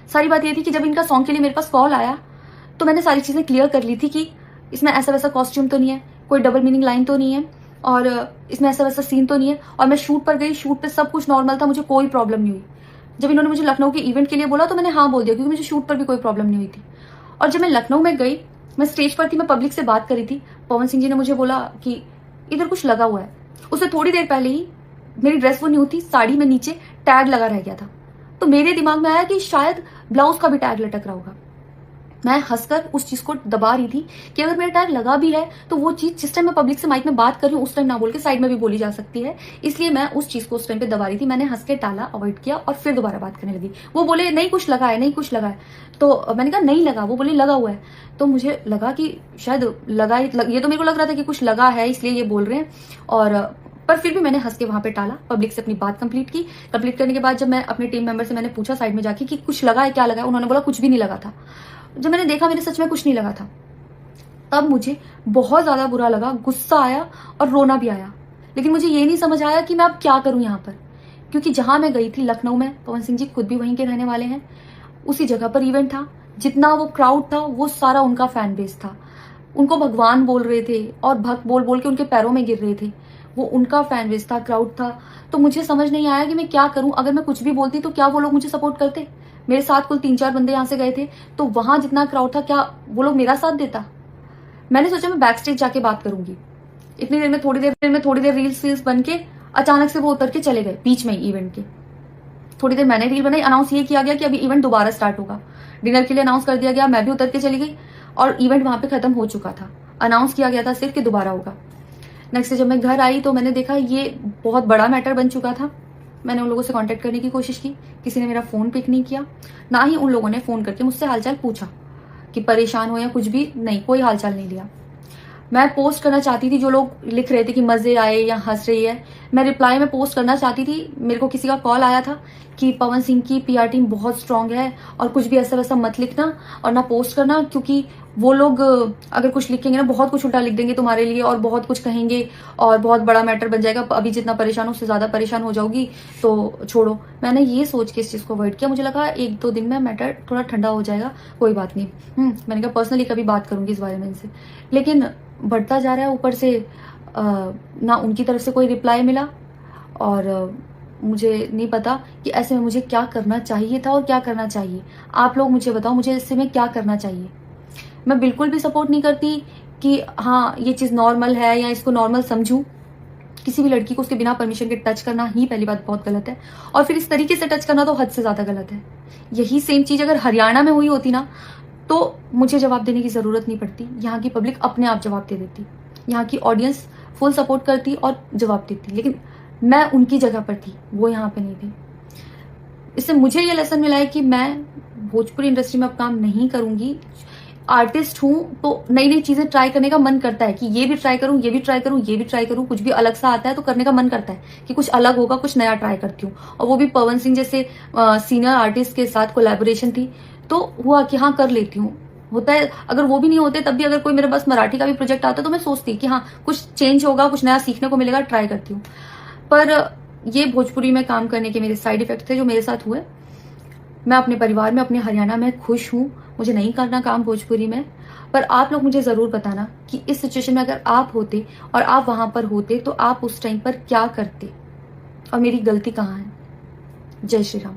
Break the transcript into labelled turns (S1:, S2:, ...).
S1: सारी बात ये थी कि जब इनका सॉन्ग के लिए मेरे पास कॉल आया तो मैंने सारी चीज़ें क्लियर कर ली थी कि इसमें ऐसा वैसा कॉस्ट्यूम तो नहीं है, कोई डबल मीनिंग लाइन तो नहीं है, और इसमें ऐसा वैसा सीन तो नहीं है। और मैं शूट पर गई, शूट पे सब कुछ नॉर्मल था, मुझे कोई प्रॉब्लम नहीं हुई। जब इन्होंने मुझे लखनऊ के इवेंट के लिए बोला तो मैंने हाँ बोल दिया, क्योंकि मुझे शूट पर भी कोई प्रॉब्लम नहीं हुई थी। और जब मैं लखनऊ में गई, मैं स्टेज पर थी, मैं पब्लिक से बात करी थी, पवन सिंह जी ने मुझे बोला कि इधर कुछ लगा हुआ है। उससे थोड़ी देर पहले ही मेरी ड्रेस वो न्यू थी, साड़ी में नीचे टैग लगा रह गया था। तो मेरे दिमाग में आया कि शायद ब्लाउज का भी टैग लटक रहा होगा। मैं हंसकर उस चीज को दबा रही थी कि अगर मेरा टैग लगा भी है तो वो चीज जिस टाइम मैं पब्लिक से माइक में बात कर रही हूँ उस टाइम ना बोल के साइड में भी बोली जा सकती है, इसलिए मैं उस चीज को उस टाइम पे दबा रही थी। मैंने हंस के टाला, अवॉइड किया और फिर दोबारा बात करने लगी। वो बोले नहीं कुछ लगा है, नहीं कुछ लगा है। तो मैंने कहा नहीं लगा। वो बोले लगा हुआ है। तो मुझे लगा कि शायद लगा ये तो मेरे को लग रहा था कि कुछ लगा है, इसलिए ये बोल रहे हैं। और पर फिर भी मैंने हंस के वहां पे टाला, पब्लिक से अपनी बात कंप्लीट की। कंप्लीट करने के बाद जब मैं अपने टीम मेंबर से मैंने पूछा साइड में जाके कि कुछ लगा है, क्या लगा है, उन्होंने बोला कुछ भी नहीं लगा था। जब मैंने देखा मेरे सच में कुछ नहीं लगा था, तब मुझे बहुत ज्यादा बुरा लगा, गुस्सा आया और रोना भी आया। लेकिन मुझे ये नहीं समझ आया कि मैं अब क्या करूं यहाँ पर, क्योंकि जहां मैं गई थी लखनऊ में, पवन सिंह जी खुद भी वहीं के रहने वाले हैं, उसी जगह पर इवेंट था। जितना वो क्राउड था वो सारा उनका फैन बेस था। उनको भगवान बोल रहे थे और भक्त बोल बोल के उनके पैरों में गिर रहे थे। वो उनका फैन बेस था, क्राउड था। तो मुझे समझ नहीं आया कि मैं क्या करूं। अगर मैं कुछ भी बोलती तो क्या वो लोग मुझे सपोर्ट करते? मेरे साथ कुल 3-4 बंदे यहाँ से गए थे, तो वहां जितना क्राउड था, क्या वो लोग मेरा साथ देता? मैंने सोचा मैं बैक स्टेज जाके बात करूंगी। इतनी देर में थोड़ी देर रील्स बन के अचानक से वो उतर के चले गए बीच में ही इवेंट के। थोड़ी देर मैंने रील बनाई, अनाउंस ये किया गया कि अभी इवेंट दोबारा स्टार्ट होगा। डिनर के लिए अनाउंस कर दिया गया, मैं भी उतर के चली गई और इवेंट वहां पे खत्म हो चुका था। अनाउंस किया गया था सिर्फ कि दोबारा होगा। नेक्स्ट जब मैं घर आई तो मैंने देखा ये बहुत बड़ा मैटर बन चुका था। मैंने उन लोगों से कांटेक्ट करने की कोशिश की, किसी ने मेरा फोन पिक नहीं किया, ना ही उन लोगों ने फोन करके मुझसे हालचाल पूछा कि परेशान हो या कुछ भी, नहीं, कोई हालचाल नहीं लिया। मैं पोस्ट करना चाहती थी, जो लोग लिख रहे थे कि मजे आए या हंस रही है, मैं रिप्लाई में पोस्ट करना चाहती थी। मेरे को किसी का कॉल आया था कि पवन सिंह की पीआर टीम बहुत स्ट्रांग है और कुछ भी ऐसा वैसा मत लिखना और ना पोस्ट करना, क्योंकि वो लोग अगर कुछ लिखेंगे ना बहुत कुछ उल्टा लिख देंगे तुम्हारे लिए और बहुत कुछ कहेंगे और बहुत बड़ा मैटर बन जाएगा। अभी जितना परेशान हो उससे ज्यादा परेशान हो जाओगी, तो छोड़ो। मैंने ये सोच के इस चीज को अवॉइड किया। मुझे लगा 1-2 दिन में मैटर थोड़ा ठंडा हो जाएगा, कोई बात नहीं। मैंने कहा पर्सनली कभी बात करूंगी इस बारे में इनसे। लेकिन बढ़ता जा रहा है। ऊपर से ना उनकी तरफ से कोई रिप्लाई मिला और मुझे नहीं पता कि ऐसे में मुझे क्या करना चाहिए था और क्या करना चाहिए। आप लोग मुझे बताओ, मुझे इससे में क्या करना चाहिए। मैं बिल्कुल भी सपोर्ट नहीं करती कि हाँ ये चीज़ नॉर्मल है या इसको नॉर्मल समझूं। किसी भी लड़की को उसके बिना परमिशन के टच करना ही पहली बात बहुत गलत है, और फिर इस तरीके से टच करना तो हद से ज़्यादा गलत है। यही सेम चीज़ अगर हरियाणा में हुई होती ना तो मुझे जवाब देने की ज़रूरत नहीं पड़ती। यहाँ की पब्लिक अपने आप जवाब दे देती, यहाँ की ऑडियंस फुल सपोर्ट करती और जवाब देती। लेकिन मैं उनकी जगह पर थी, वो यहाँ पे नहीं थी। इससे मुझे ये लेसन मिला है कि मैं भोजपुरी इंडस्ट्री में अब काम नहीं करूंगी। आर्टिस्ट हूँ तो नई नई चीजें ट्राई करने का मन करता है कि ये भी ट्राई करूँ, ये भी ट्राई करूँ, ये भी ट्राई करूँ। कुछ भी अलग सा आता है तो करने का मन करता है कि कुछ अलग होगा, कुछ नया ट्राई करती हूँ। और वो भी पवन सिंह जैसे सीनियर आर्टिस्ट के साथ कोलैबोरेशन थी तो हुआ कि हाँ कर लेती हूँ। होता है, अगर वो भी नहीं होते तब भी अगर कोई मेरे पास मराठी का भी प्रोजेक्ट आता तो मैं सोचती कि हाँ कुछ चेंज होगा, कुछ नया सीखने को मिलेगा, ट्राई करती हूँ। पर ये भोजपुरी में काम करने के मेरे साइड इफेक्ट थे जो मेरे साथ हुए। मैं अपने परिवार में, अपने हरियाणा में खुश हूँ। मुझे नहीं करना काम भोजपुरी में। पर आप लोग मुझे जरूर बताना कि इस सिचुएशन में अगर आप होते और आप वहां पर होते तो आप उस टाइम पर क्या करते और मेरी गलती कहाँ है। जय श्री राम।